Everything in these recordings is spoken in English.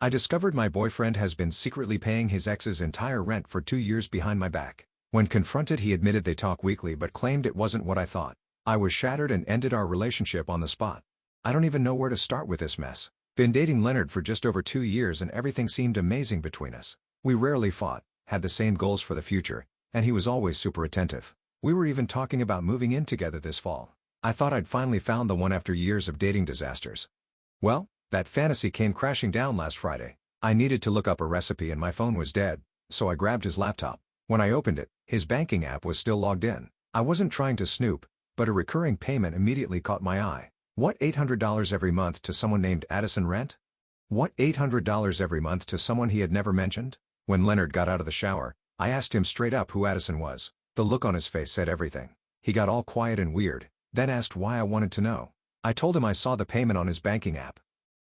I discovered my boyfriend has been secretly paying his ex's entire rent for 2 years behind my back. When confronted, he admitted they talk weekly but claimed it wasn't what I thought. I was shattered and ended our relationship on the spot. I don't even know where to start with this mess. Been dating Leonard for just over 2 years and everything seemed amazing between us. We rarely fought, had the same goals for the future, and he was always super attentive. We were even talking about moving in together this fall. I thought I'd finally found the one after years of dating disasters. Well, that fantasy came crashing down last Friday. I needed to look up a recipe and my phone was dead, so I grabbed his laptop. When I opened it, his banking app was still logged in. I wasn't trying to snoop, but a recurring payment immediately caught my eye. What, $800 every month to someone named Addison Rent? What, $800 every month to someone he had never mentioned? When Leonard got out of the shower, I asked him straight up who Addison was. The look on his face said everything. He got all quiet and weird, then asked why I wanted to know. I told him I saw the payment on his banking app.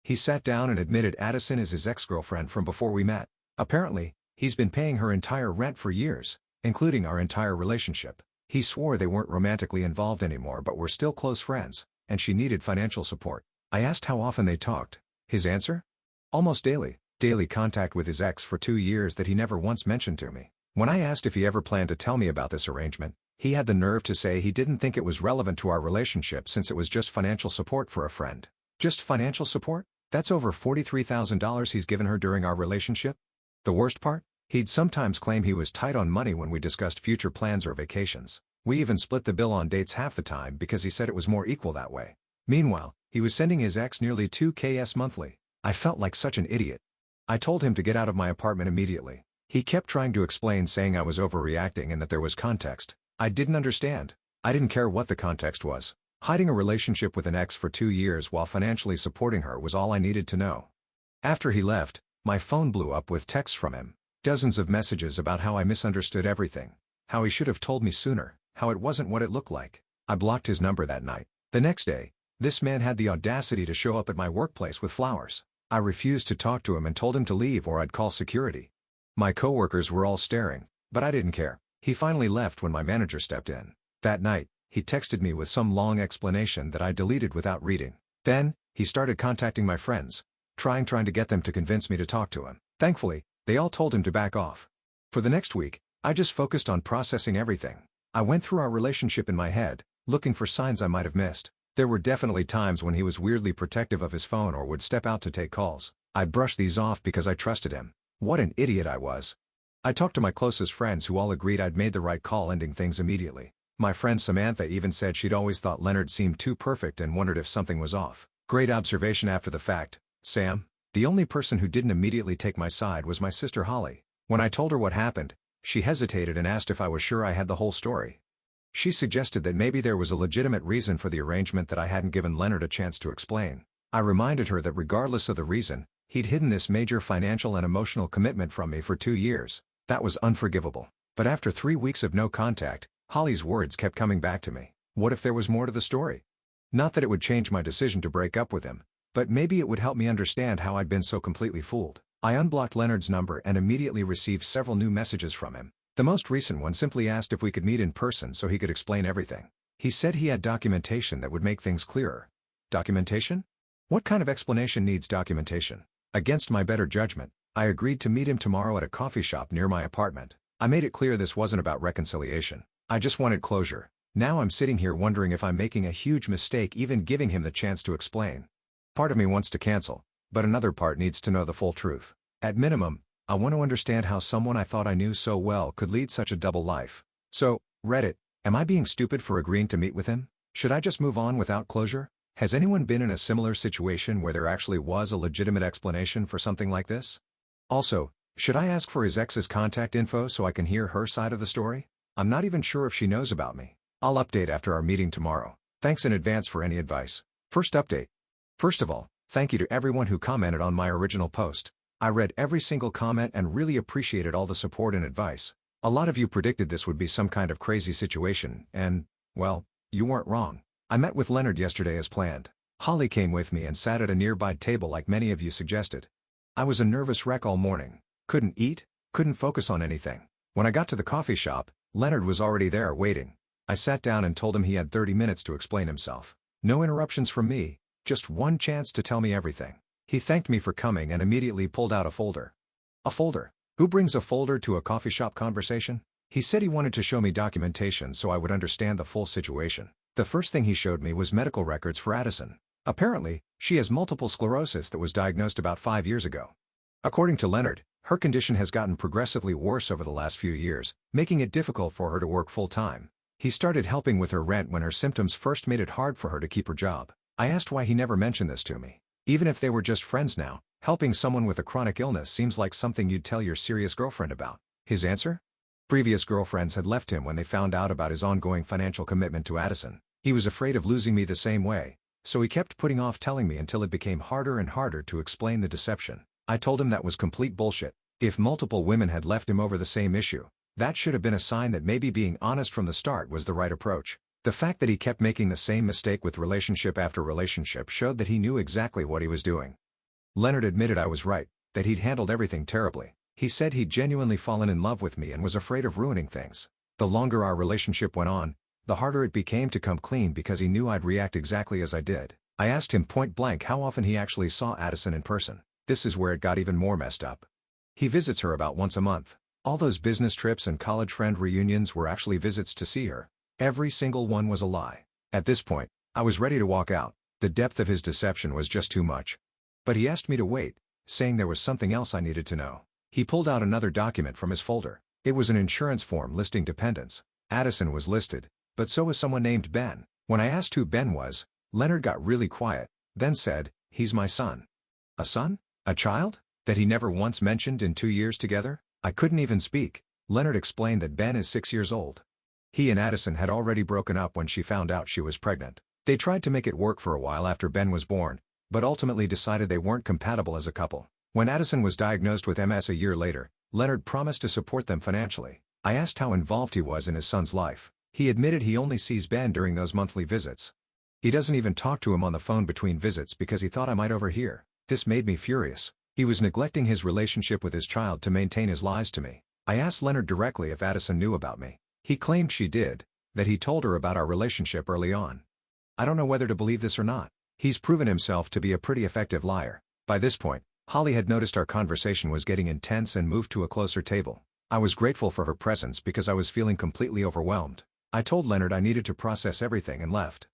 He sat down and admitted Addison is his ex-girlfriend from before we met. Apparently, he's been paying her entire rent for years, including our entire relationship. He swore they weren't romantically involved anymore but were still close friends, and she needed financial support. I asked how often they talked. His answer? Almost daily. Daily contact with his ex for 2 years that he never once mentioned to me. When I asked if he ever planned to tell me about this arrangement, he had the nerve to say he didn't think it was relevant to our relationship since it was just financial support for a friend. Just financial support? That's over $43,000 he's given her during our relationship? The worst part? He'd sometimes claim he was tight on money when we discussed future plans or vacations. We even split the bill on dates half the time because he said it was more equal that way. Meanwhile, he was sending his ex nearly $2,000 monthly. I felt like such an idiot. I told him to get out of my apartment immediately. He kept trying to explain, saying I was overreacting and that there was context. I didn't understand. I didn't care what the context was. Hiding a relationship with an ex for 2 years while financially supporting her was all I needed to know. After he left, my phone blew up with texts from him. Dozens of messages about how I misunderstood everything. How he should have told me sooner. How it wasn't what it looked like. I blocked his number that night. The next day, this man had the audacity to show up at my workplace with flowers. I refused to talk to him and told him to leave or I'd call security. My coworkers were all staring, but I didn't care. He finally left when my manager stepped in. That night, he texted me with some long explanation that I deleted without reading. Then, he started contacting my friends, trying to get them to convince me to talk to him. Thankfully, they all told him to back off. For the next week, I just focused on processing everything. I went through our relationship in my head, looking for signs I might have missed. There were definitely times when he was weirdly protective of his phone or would step out to take calls. I brushed these off because I trusted him. What an idiot I was. I talked to my closest friends who all agreed I'd made the right call, ending things immediately. My friend Samantha even said she'd always thought Leonard seemed too perfect and wondered if something was off. Great observation after the fact, Sam. The only person who didn't immediately take my side was my sister Holly. When I told her what happened, she hesitated and asked if I was sure I had the whole story. She suggested that maybe there was a legitimate reason for the arrangement that I hadn't given Leonard a chance to explain. I reminded her that regardless of the reason, he'd hidden this major financial and emotional commitment from me for 2 years. That was unforgivable. But after 3 weeks of no contact, Holly's words kept coming back to me. What if there was more to the story? Not that it would change my decision to break up with him, but maybe it would help me understand how I'd been so completely fooled. I unblocked Leonard's number and immediately received several new messages from him. The most recent one simply asked if we could meet in person so he could explain everything. He said he had documentation that would make things clearer. Documentation? What kind of explanation needs documentation? Against my better judgment, I agreed to meet him tomorrow at a coffee shop near my apartment. I made it clear this wasn't about reconciliation. I just wanted closure. Now I'm sitting here wondering if I'm making a huge mistake even giving him the chance to explain. Part of me wants to cancel, but another part needs to know the full truth. At minimum, I want to understand how someone I thought I knew so well could lead such a double life. So, Reddit, am I being stupid for agreeing to meet with him? Should I just move on without closure? Has anyone been in a similar situation where there actually was a legitimate explanation for something like this? Also, should I ask for his ex's contact info so I can hear her side of the story? I'm not even sure if she knows about me. I'll update after our meeting tomorrow. Thanks in advance for any advice. First update. First of all, thank you to everyone who commented on my original post. I read every single comment and really appreciated all the support and advice. A lot of you predicted this would be some kind of crazy situation, and, well, you weren't wrong. I met with Leonard yesterday as planned. Holly came with me and sat at a nearby table like many of you suggested. I was a nervous wreck all morning. Couldn't eat, couldn't focus on anything. When I got to the coffee shop, Leonard was already there waiting. I sat down and told him he had 30 minutes to explain himself. No interruptions from me, just one chance to tell me everything. He thanked me for coming and immediately pulled out a folder. A folder? Who brings a folder to a coffee shop conversation? He said he wanted to show me documentation so I would understand the full situation. The first thing he showed me was medical records for Addison. Apparently, she has multiple sclerosis that was diagnosed about 5 years ago. According to Leonard, her condition has gotten progressively worse over the last few years, making it difficult for her to work full-time. He started helping with her rent when her symptoms first made it hard for her to keep her job. I asked why he never mentioned this to me. Even if they were just friends now, helping someone with a chronic illness seems like something you'd tell your serious girlfriend about. His answer? Previous girlfriends had left him when they found out about his ongoing financial commitment to Addison. He was afraid of losing me the same way, so he kept putting off telling me until it became harder and harder to explain the deception. I told him that was complete bullshit. If multiple women had left him over the same issue, that should have been a sign that maybe being honest from the start was the right approach. The fact that he kept making the same mistake with relationship after relationship showed that he knew exactly what he was doing. Leonard admitted I was right, that he'd handled everything terribly. He said he'd genuinely fallen in love with me and was afraid of ruining things. The longer our relationship went on, the harder it became to come clean because he knew I'd react exactly as I did. I asked him point blank how often he actually saw Addison in person. This is where it got even more messed up. He visits her about once a month. All those business trips and college friend reunions were actually visits to see her. Every single one was a lie. At this point, I was ready to walk out. The depth of his deception was just too much. But he asked me to wait, saying there was something else I needed to know. He pulled out another document from his folder. It was an insurance form listing dependents. Addison was listed, but so was someone named Ben. When I asked who Ben was, Leonard got really quiet, then said, "He's my son." A son? A child? That he never once mentioned in 2 years together? I couldn't even speak. Leonard explained that Ben is 6 years old. He and Addison had already broken up when she found out she was pregnant. They tried to make it work for a while after Ben was born, but ultimately decided they weren't compatible as a couple. When Addison was diagnosed with MS a year later, Leonard promised to support them financially. I asked how involved he was in his son's life. He admitted he only sees Ben during those monthly visits. He doesn't even talk to him on the phone between visits because he thought I might overhear. This made me furious. He was neglecting his relationship with his child to maintain his lies to me. I asked Leonard directly if Addison knew about me. He claimed she did, that he told her about our relationship early on. I don't know whether to believe this or not. He's proven himself to be a pretty effective liar. By this point, Holly had noticed our conversation was getting intense and moved to a closer table. I was grateful for her presence because I was feeling completely overwhelmed. I told Leonard I needed to process everything and left.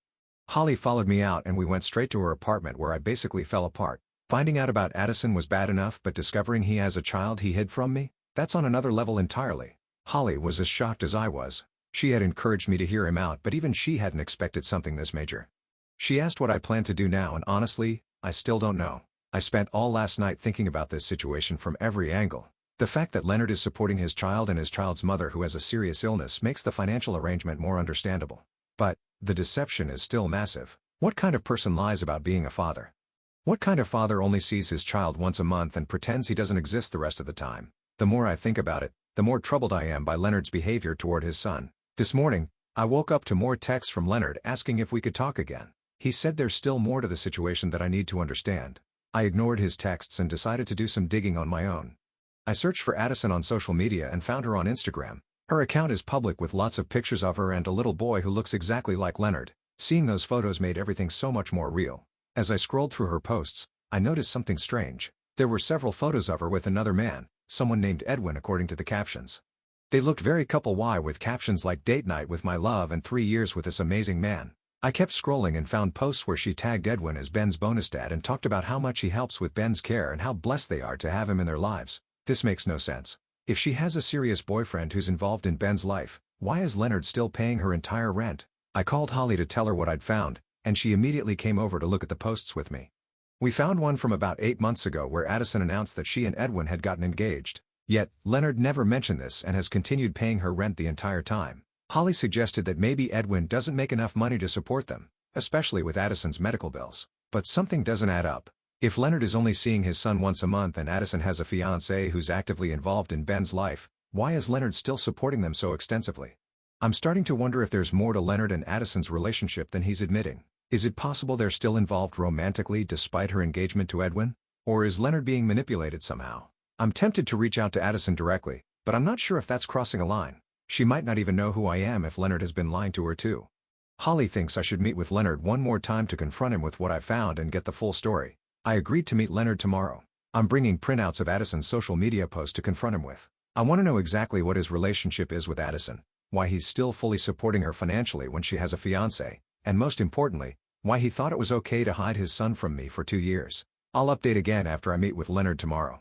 Holly followed me out and we went straight to her apartment where I basically fell apart. Finding out about Addison was bad enough, but discovering he has a child he hid from me? That's on another level entirely. Holly was as shocked as I was. She had encouraged me to hear him out, but even she hadn't expected something this major. She asked what I plan to do now, and honestly, I still don't know. I spent all last night thinking about this situation from every angle. The fact that Leonard is supporting his child and his child's mother who has a serious illness makes the financial arrangement more understandable. But the deception is still massive. What kind of person lies about being a father? What kind of father only sees his child once a month and pretends he doesn't exist the rest of the time? The more I think about it, the more troubled I am by Leonard's behavior toward his son. This morning, I woke up to more texts from Leonard asking if we could talk again. He said there's still more to the situation that I need to understand. I ignored his texts and decided to do some digging on my own. I searched for Addison on social media and found her on Instagram. Her account is public with lots of pictures of her and a little boy who looks exactly like Leonard. Seeing those photos made everything so much more real. As I scrolled through her posts, I noticed something strange. There were several photos of her with another man, someone named Edwin according to the captions. They looked very couple Y with captions like "Date night with my love" and "3 years with this amazing man." I kept scrolling and found posts where she tagged Edwin as Ben's bonus dad and talked about how much he helps with Ben's care and how blessed they are to have him in their lives. This makes no sense. If she has a serious boyfriend who's involved in Ben's life, why is Leonard still paying her entire rent? I called Holly to tell her what I'd found, and she immediately came over to look at the posts with me. We found one from about 8 months ago where Addison announced that she and Edwin had gotten engaged. Yet, Leonard never mentioned this and has continued paying her rent the entire time. Holly suggested that maybe Edwin doesn't make enough money to support them, especially with Addison's medical bills. But something doesn't add up. If Leonard is only seeing his son once a month and Addison has a fiancé who's actively involved in Ben's life, why is Leonard still supporting them so extensively? I'm starting to wonder if there's more to Leonard and Addison's relationship than he's admitting. Is it possible they're still involved romantically despite her engagement to Edwin? Or is Leonard being manipulated somehow? I'm tempted to reach out to Addison directly, but I'm not sure if that's crossing a line. She might not even know who I am if Leonard has been lying to her too. Holly thinks I should meet with Leonard one more time to confront him with what I found and get the full story. I agreed to meet Leonard tomorrow. I'm bringing printouts of Addison's social media posts to confront him with. I want to know exactly what his relationship is with Addison, why he's still fully supporting her financially when she has a fiancé, and most importantly, why he thought it was okay to hide his son from me for 2 years. I'll update again after I meet with Leonard tomorrow.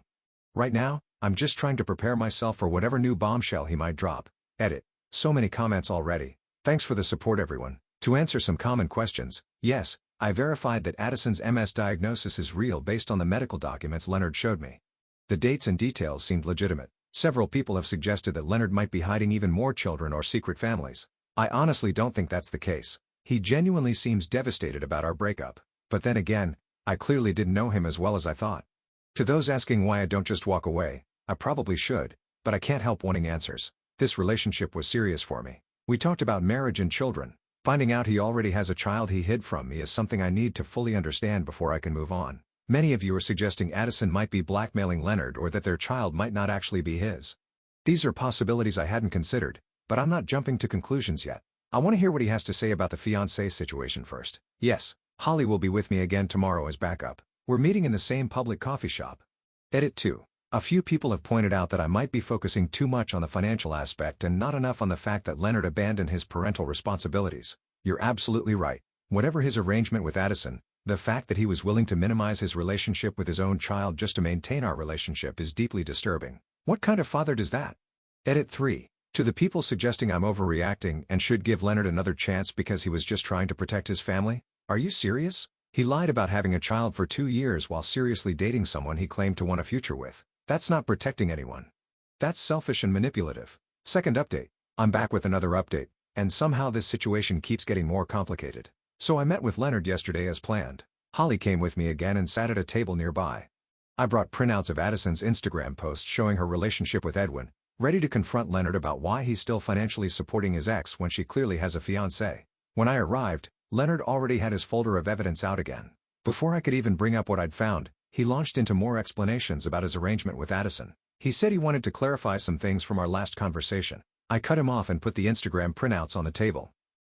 Right now, I'm just trying to prepare myself for whatever new bombshell he might drop. Edit. So many comments already. Thanks for the support, everyone. To answer some common questions, yes, I verified that Addison's MS diagnosis is real based on the medical documents Leonard showed me. The dates and details seemed legitimate. Several people have suggested that Leonard might be hiding even more children or secret families. I honestly don't think that's the case. He genuinely seems devastated about our breakup. But then again, I clearly didn't know him as well as I thought. To those asking why I don't just walk away, I probably should, but I can't help wanting answers. This relationship was serious for me. We talked about marriage and children. Finding out he already has a child he hid from me is something I need to fully understand before I can move on. Many of you are suggesting Addison might be blackmailing Leonard or that their child might not actually be his. These are possibilities I hadn't considered, but I'm not jumping to conclusions yet. I want to hear what he has to say about the fiancé situation first. Yes, Holly will be with me again tomorrow as backup. We're meeting in the same public coffee shop. Edit 2. A few people have pointed out that I might be focusing too much on the financial aspect and not enough on the fact that Leonard abandoned his parental responsibilities. You're absolutely right. Whatever his arrangement with Addison, the fact that he was willing to minimize his relationship with his own child just to maintain our relationship is deeply disturbing. What kind of father does that? Edit 3. To the people suggesting I'm overreacting and should give Leonard another chance because he was just trying to protect his family, are you serious? He lied about having a child for 2 years while seriously dating someone he claimed to want a future with. That's not protecting anyone. That's selfish and manipulative. Second update. I'm back with another update, and somehow this situation keeps getting more complicated. So I met with Leonard yesterday as planned. Holly came with me again and sat at a table nearby. I brought printouts of Addison's Instagram posts showing her relationship with Edwin, ready to confront Leonard about why he's still financially supporting his ex when she clearly has a fiancé. When I arrived, Leonard already had his folder of evidence out again. Before I could even bring up what I'd found, he launched into more explanations about his arrangement with Addison. He said he wanted to clarify some things from our last conversation. I cut him off and put the Instagram printouts on the table.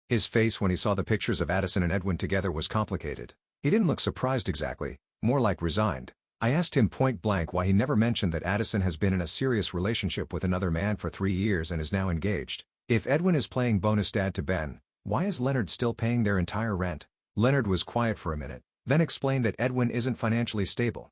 His face when he saw the pictures of Addison and Edwin together was complicated. He didn't look surprised exactly, more like resigned. I asked him point blank why he never mentioned that Addison has been in a serious relationship with another man for 3 years and is now engaged. If Edwin is playing bonus dad to Ben, why is Leonard still paying their entire rent? Leonard was quiet for a minute, then explained that Edwin isn't financially stable.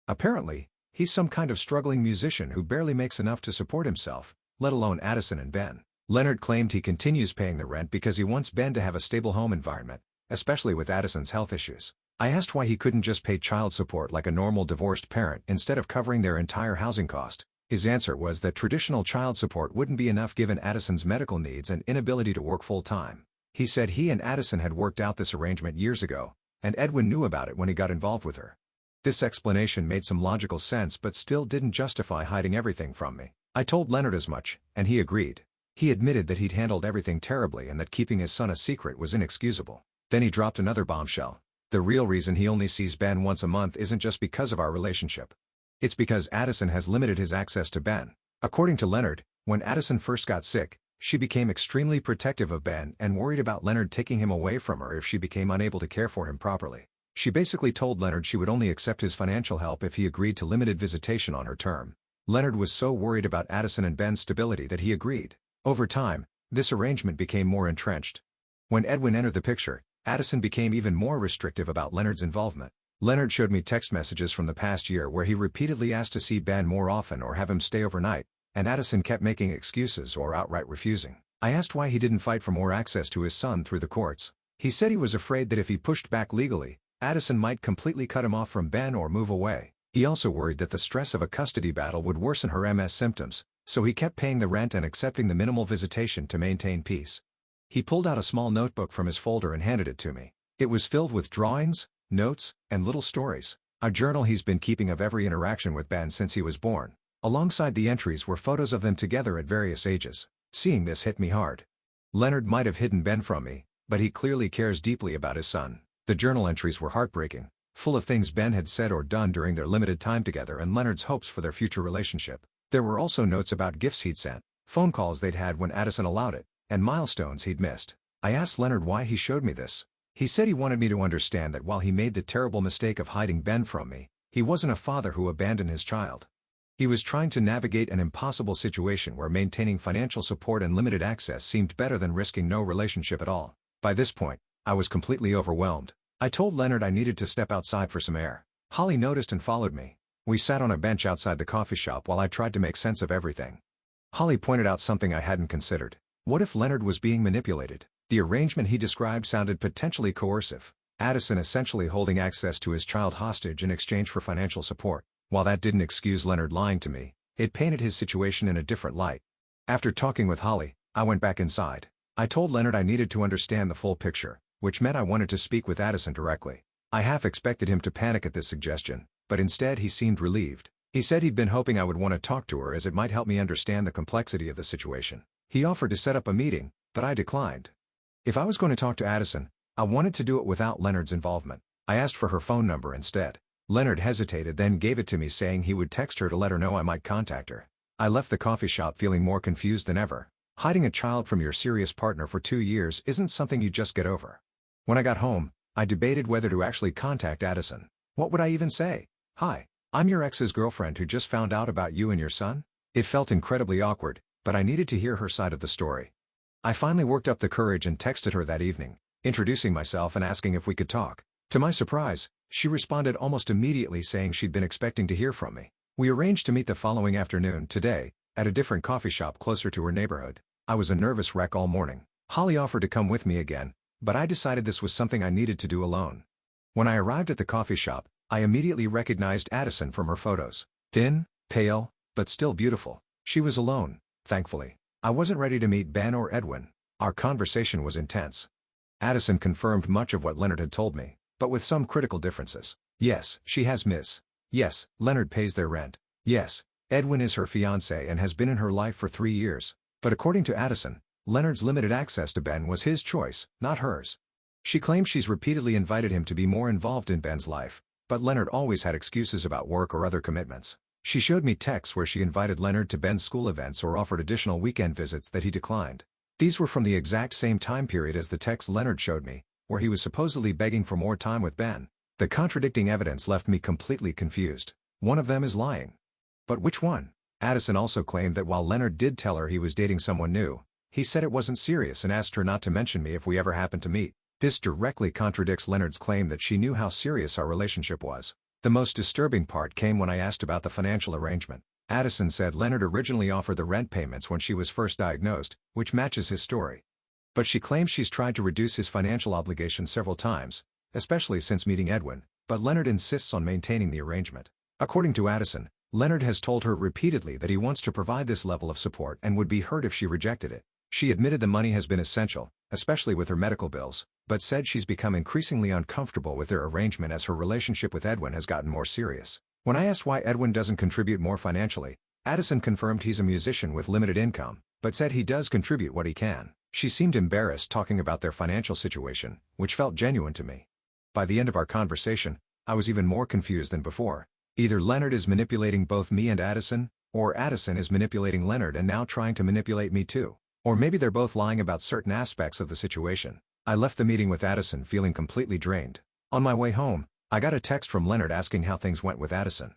Apparently, he's some kind of struggling musician who barely makes enough to support himself, let alone Addison and Ben. Leonard claimed he continues paying the rent because he wants Ben to have a stable home environment, especially with Addison's health issues. I asked why he couldn't just pay child support like a normal divorced parent instead of covering their entire housing cost. His answer was that traditional child support wouldn't be enough given Addison's medical needs and inability to work full-time. He said he and Addison had worked out this arrangement years ago, and Edwin knew about it when he got involved with her. This explanation made some logical sense but still didn't justify hiding everything from me. I told Leonard as much, and he agreed. He admitted that he'd handled everything terribly and that keeping his son a secret was inexcusable. Then he dropped another bombshell. The real reason he only sees Ben once a month isn't just because of our relationship. It's because Addison has limited his access to Ben. According to Leonard, when Addison first got sick, she became extremely protective of Ben and worried about Leonard taking him away from her if she became unable to care for him properly. She basically told Leonard she would only accept his financial help if he agreed to limited visitation on her term. Leonard was so worried about Addison and Ben's stability that he agreed. Over time, this arrangement became more entrenched. When Edwin entered the picture, Addison became even more restrictive about Leonard's involvement. Leonard showed me text messages from the past year where he repeatedly asked to see Ben more often or have him stay overnight, and Addison kept making excuses or outright refusing. I asked why he didn't fight for more access to his son through the courts. He said he was afraid that if he pushed back legally, Addison might completely cut him off from Ben or move away. He also worried that the stress of a custody battle would worsen her MS symptoms, so he kept paying the rent and accepting the minimal visitation to maintain peace. He pulled out a small notebook from his folder and handed it to me. It was filled with drawings, notes, and little stories. A journal he's been keeping of every interaction with Ben since he was born. Alongside the entries were photos of them together at various ages. Seeing this hit me hard. Leonard might have hidden Ben from me, but he clearly cares deeply about his son. The journal entries were heartbreaking, full of things Ben had said or done during their limited time together and Leonard's hopes for their future relationship. There were also notes about gifts he'd sent, phone calls they'd had when Addison allowed it, and milestones he'd missed. I asked Leonard why he showed me this. He said he wanted me to understand that while he made the terrible mistake of hiding Ben from me, he wasn't a father who abandoned his child. He was trying to navigate an impossible situation where maintaining financial support and limited access seemed better than risking no relationship at all. By this point, I was completely overwhelmed. I told Leonard I needed to step outside for some air. Holly noticed and followed me. We sat on a bench outside the coffee shop while I tried to make sense of everything. Holly pointed out something I hadn't considered. What if Leonard was being manipulated? The arrangement he described sounded potentially coercive. Addison essentially holding access to his child hostage in exchange for financial support. While that didn't excuse Leonard lying to me, it painted his situation in a different light. After talking with Holly, I went back inside. I told Leonard I needed to understand the full picture, which meant I wanted to speak with Addison directly. I half expected him to panic at this suggestion, but instead he seemed relieved. He said he'd been hoping I would want to talk to her as it might help me understand the complexity of the situation. He offered to set up a meeting, but I declined. If I was going to talk to Addison, I wanted to do it without Leonard's involvement. I asked for her phone number instead. Leonard hesitated, then gave it to me, saying he would text her to let her know I might contact her. I left the coffee shop feeling more confused than ever. Hiding a child from your serious partner for 2 years isn't something you just get over. When I got home, I debated whether to actually contact Addison. What would I even say? "Hi, I'm your ex's girlfriend who just found out about you and your son?" It felt incredibly awkward, but I needed to hear her side of the story. I finally worked up the courage and texted her that evening, introducing myself and asking if we could talk. To my surprise, she responded almost immediately, saying she'd been expecting to hear from me. We arranged to meet the following afternoon, today, at a different coffee shop closer to her neighborhood. I was a nervous wreck all morning. Holly offered to come with me again, but I decided this was something I needed to do alone. When I arrived at the coffee shop, I immediately recognized Addison from her photos. Thin, pale, but still beautiful. She was alone, thankfully. I wasn't ready to meet Ben or Edwin. Our conversation was intense. Addison confirmed much of what Leonard had told me, but with some critical differences. Yes, she has Miss. Yes, Leonard pays their rent. Yes, Edwin is her fiancé and has been in her life for 3 years. But according to Addison, Leonard's limited access to Ben was his choice, not hers. She claims she's repeatedly invited him to be more involved in Ben's life, but Leonard always had excuses about work or other commitments. She showed me texts where she invited Leonard to Ben's school events or offered additional weekend visits that he declined. These were from the exact same time period as the text Leonard showed me, where he was supposedly begging for more time with Ben. The contradicting evidence left me completely confused. One of them is lying. But which one? Addison also claimed that while Leonard did tell her he was dating someone new, he said it wasn't serious and asked her not to mention me if we ever happened to meet. This directly contradicts Leonard's claim that she knew how serious our relationship was. The most disturbing part came when I asked about the financial arrangement. Addison said Leonard originally offered the rent payments when she was first diagnosed, which matches his story. But she claims she's tried to reduce his financial obligations several times, especially since meeting Edwin, but Leonard insists on maintaining the arrangement. According to Addison, Leonard has told her repeatedly that he wants to provide this level of support and would be hurt if she rejected it. She admitted the money has been essential, especially with her medical bills, but said she's become increasingly uncomfortable with their arrangement as her relationship with Edwin has gotten more serious. When I asked why Edwin doesn't contribute more financially, Addison confirmed he's a musician with limited income, but said he does contribute what he can. She seemed embarrassed talking about their financial situation, which felt genuine to me. By the end of our conversation, I was even more confused than before. Either Leonard is manipulating both me and Addison, or Addison is manipulating Leonard and now trying to manipulate me too. Or maybe they're both lying about certain aspects of the situation. I left the meeting with Addison feeling completely drained. On my way home, I got a text from Leonard asking how things went with Addison.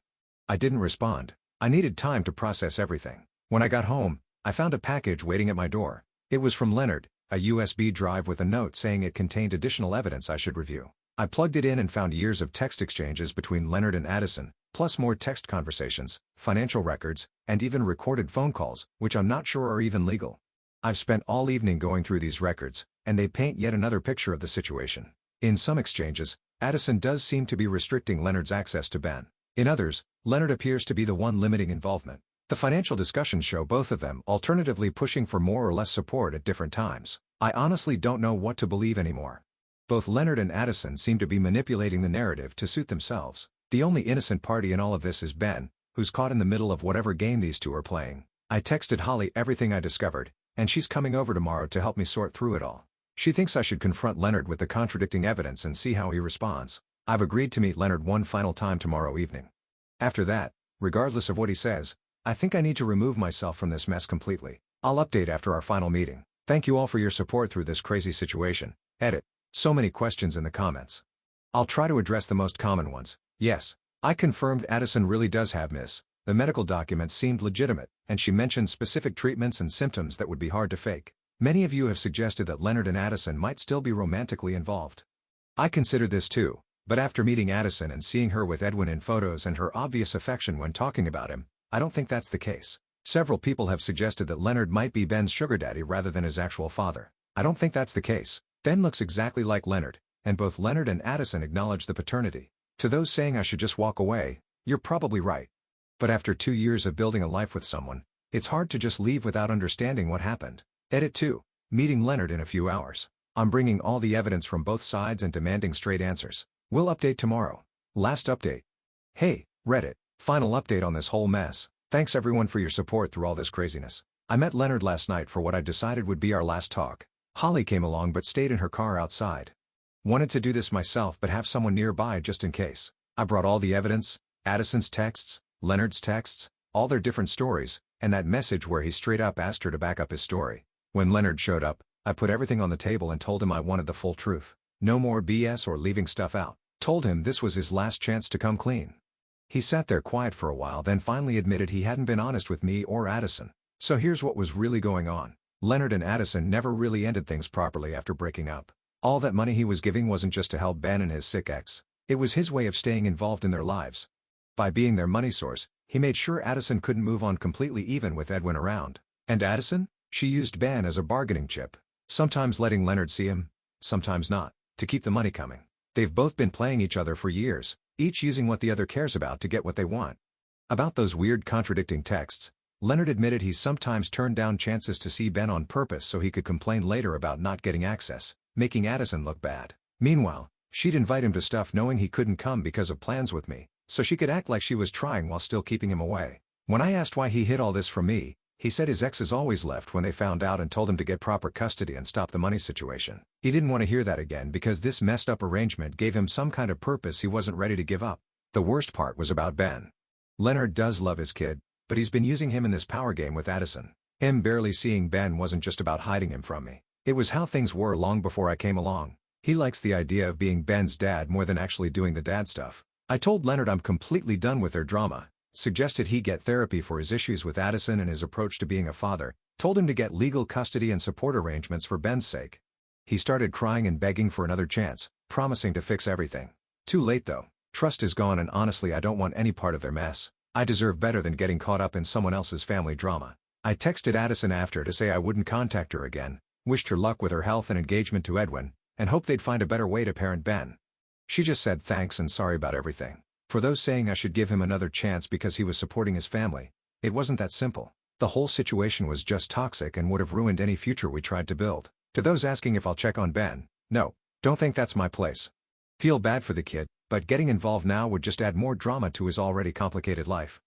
I didn't respond. I needed time to process everything. When I got home, I found a package waiting at my door. It was from Leonard, a USB drive with a note saying it contained additional evidence I should review. I plugged it in and found years of text exchanges between Leonard and Addison, plus more text conversations, financial records, and even recorded phone calls, which I'm not sure are even legal. I've spent all evening going through these records, and they paint yet another picture of the situation. In some exchanges, Addison does seem to be restricting Leonard's access to Ben. In others, Leonard appears to be the one limiting involvement. The financial discussions show both of them alternatively pushing for more or less support at different times. I honestly don't know what to believe anymore. Both Leonard and Addison seem to be manipulating the narrative to suit themselves. The only innocent party in all of this is Ben, who's caught in the middle of whatever game these two are playing. I texted Holly everything I discovered, and she's coming over tomorrow to help me sort through it all. She thinks I should confront Leonard with the contradicting evidence and see how he responds. I've agreed to meet Leonard one final time tomorrow evening. After that, regardless of what he says, I think I need to remove myself from this mess completely. I'll update after our final meeting. Thank you all for your support through this crazy situation. Edit. So many questions in the comments. I'll try to address the most common ones. Yes, I confirmed Addison really does have MS. The medical documents seemed legitimate, and she mentioned specific treatments and symptoms that would be hard to fake. Many of you have suggested that Leonard and Addison might still be romantically involved. I considered this too, but after meeting Addison and seeing her with Edwin in photos and her obvious affection when talking about him, I don't think that's the case. Several people have suggested that Leonard might be Ben's sugar daddy rather than his actual father. I don't think that's the case. Ben looks exactly like Leonard, and both Leonard and Addison acknowledge the paternity. To those saying I should just walk away, you're probably right. But after 2 years of building a life with someone, it's hard to just leave without understanding what happened. Edit 2. Meeting Leonard in a few hours. I'm bringing all the evidence from both sides and demanding straight answers. We'll update tomorrow. Last update. Hey, Reddit. Final update on this whole mess. Thanks everyone for your support through all this craziness. I met Leonard last night for what I decided would be our last talk. Holly came along but stayed in her car outside. Wanted to do this myself but have someone nearby just in case. I brought all the evidence, Addison's texts, Leonard's texts, all their different stories, and that message where he straight up asked her to back up his story. When Leonard showed up, I put everything on the table and told him I wanted the full truth. No more BS or leaving stuff out. Told him this was his last chance to come clean. He sat there quiet for a while then finally admitted he hadn't been honest with me or Addison. So here's what was really going on. Leonard and Addison never really ended things properly after breaking up. All that money he was giving wasn't just to help Ben and his sick ex. It was his way of staying involved in their lives. By being their money source, he made sure Addison couldn't move on completely even with Edwin around. And Addison? She used Ben as a bargaining chip. Sometimes letting Leonard see him, sometimes not, to keep the money coming. They've both been playing each other for years, each using what the other cares about to get what they want. About those weird contradicting texts, Leonard admitted he sometimes turned down chances to see Ben on purpose so he could complain later about not getting access, making Addison look bad. Meanwhile, she'd invite him to stuff knowing he couldn't come because of plans with me, so she could act like she was trying while still keeping him away. When I asked why he hid all this from me, he said his exes always left when they found out and told him to get proper custody and stop the money situation. He didn't want to hear that again because this messed up arrangement gave him some kind of purpose he wasn't ready to give up. The worst part was about Ben. Leonard does love his kid, but he's been using him in this power game with Addison. Him barely seeing Ben wasn't just about hiding him from me. It was how things were long before I came along. He likes the idea of being Ben's dad more than actually doing the dad stuff. I told Leonard I'm completely done with their drama, suggested he get therapy for his issues with Addison and his approach to being a father, told him to get legal custody and support arrangements for Ben's sake. He started crying and begging for another chance, promising to fix everything. Too late though. Trust is gone and honestly I don't want any part of their mess. I deserve better than getting caught up in someone else's family drama. I texted Addison after to say I wouldn't contact her again, wished her luck with her health and engagement to Edwin, and hoped they'd find a better way to parent Ben. She just said thanks and sorry about everything. For those saying I should give him another chance because he was supporting his family, it wasn't that simple. The whole situation was just toxic and would have ruined any future we tried to build. To those asking if I'll check on Ben, no, don't think that's my place. Feel bad for the kid, but getting involved now would just add more drama to his already complicated life.